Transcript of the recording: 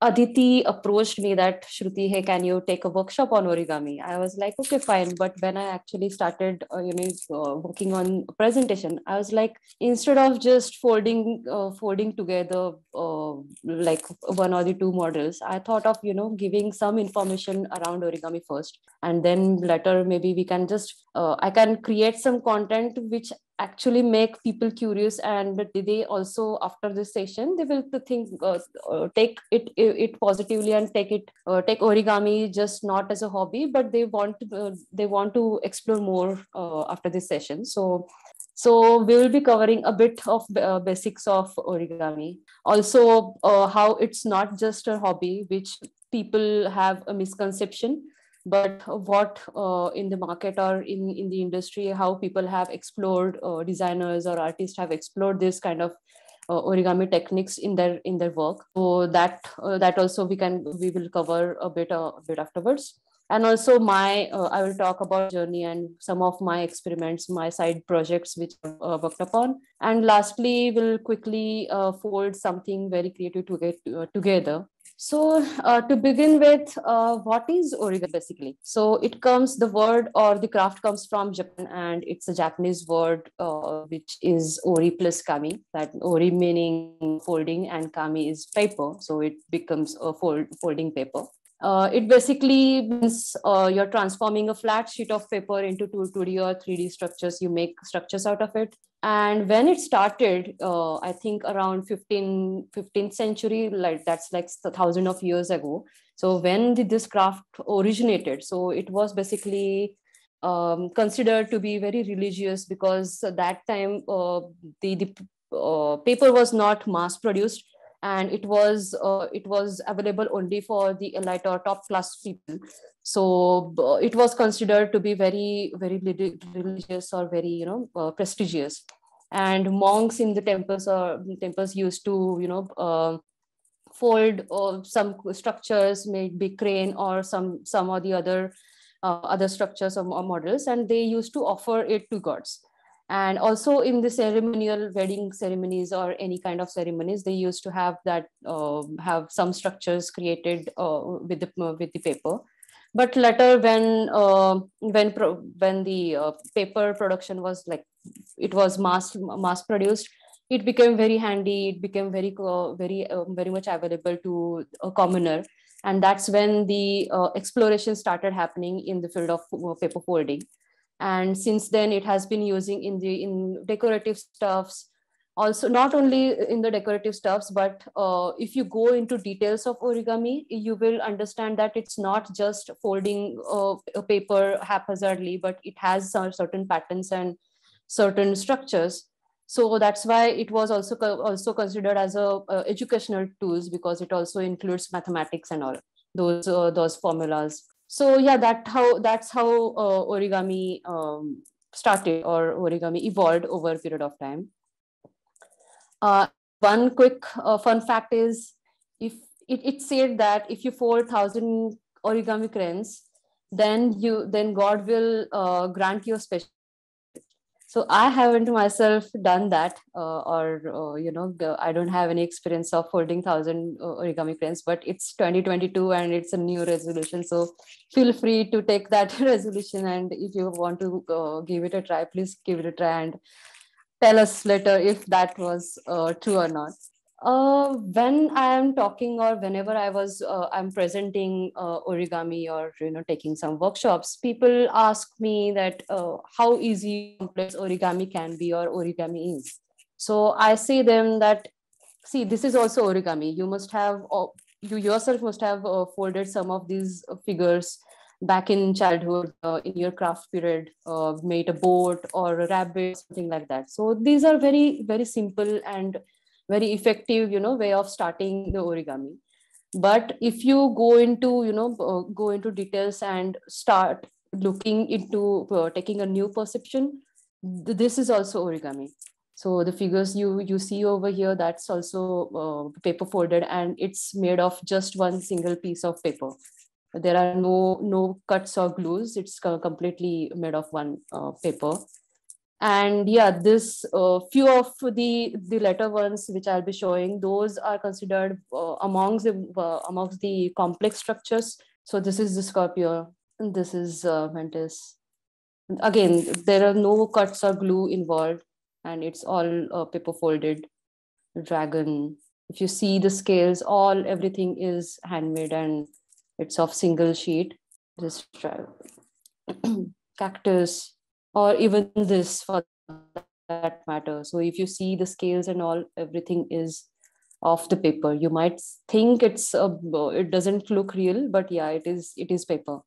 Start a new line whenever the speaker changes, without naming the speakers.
Aditi approached me that, Shruti, hey, can you take a workshop on origami? I was like, okay, fine. But when I actually started, working on a presentation, I was like, instead of just folding together like one or the two models, I thought of, giving some information around origami first, and then later maybe we can just, I can create some content which actually make people curious, and they also, after this session, they will think, take it positively, and take origami just not as a hobby, but they want to explore more after this session. So we will be covering a bit of basics of origami, also how it's not just a hobby, which people have a misconception, but what in the market or in the industry, how people have explored, designers or artists have explored this kind of origami techniques in their work. So that also we will cover a bit afterwards. And also I will talk about journey and some of my experiments, my side projects which I've worked upon. And lastly, we'll quickly fold something very creative together. So to begin with, what is origami basically? So the word or the craft comes from Japan, and it's a Japanese word which is ori plus kami. That ori meaning folding and kami is paper, so it becomes a folding paper. It basically means you're transforming a flat sheet of paper into 2D or 3D structures. You make structures out of it. And when it started, I think around 15th century, like that's like a thousand of years ago. So when did this craft originated? So it was basically considered to be very religious, because at that time the paper was not mass produced, and it was available only for the elite or top class people. So it was considered to be very very religious or very prestigious. And monks in the temples used to fold some structures, maybe crane or some or the other structures or models, and they used to offer it to gods. And also in the ceremonial wedding ceremonies or any kind of ceremonies, they used to have some structures created with the paper. But later, when the paper production was like, it was mass produced, it became very handy. It became very much available to a commoner. And that's when the exploration started happening in the field of paper folding. And since then it has been using in decorative stuffs, also not only in the decorative stuffs, but if you go into details of origami, you will understand that it's not just folding a paper haphazardly, but it has some certain patterns and certain structures. So that's why it was also considered as a educational tools, because it also includes mathematics and all those formulas. So yeah, that's how origami started, or origami evolved over a period of time. One quick fun fact is, if it said that if you fold 1,000 origami cranes, then God will grant you a special. So I haven't myself done that, I don't have any experience of folding 1,000 origami cranes. But it's 2022 and it's a new resolution, so feel free to take that resolution. And if you want to give it a try, please give it a try and tell us later if that was true or not. When I am talking, or whenever I'm presenting origami, or taking some workshops, people ask me that how easy complex origami can be, or origami is. So I say them that, see, this is also origami. You yourself must have folded some of these figures back in childhood, in your craft period, made a boat or a rabbit, something like that. So these are very very simple and very effective way of starting the origami. But if you go into details and start looking into taking a new perception, this is also origami. So the figures you see over here, that's also paper folded, and it's made of just one single piece of paper. There are no cuts or glues. It's completely made of one paper. And yeah, this few of the latter ones which I'll be showing, those are considered amongst the complex structures. So this is the Scorpio, and this is Mantis. Again, there are no cuts or glue involved, and it's all paper folded. Dragon. If you see the scales, everything is handmade and it's of single sheet. This cactus, or even this for that matter. So if you see the scales and all, everything is off the paper. You might think it doesn't look real, but yeah, it is paper.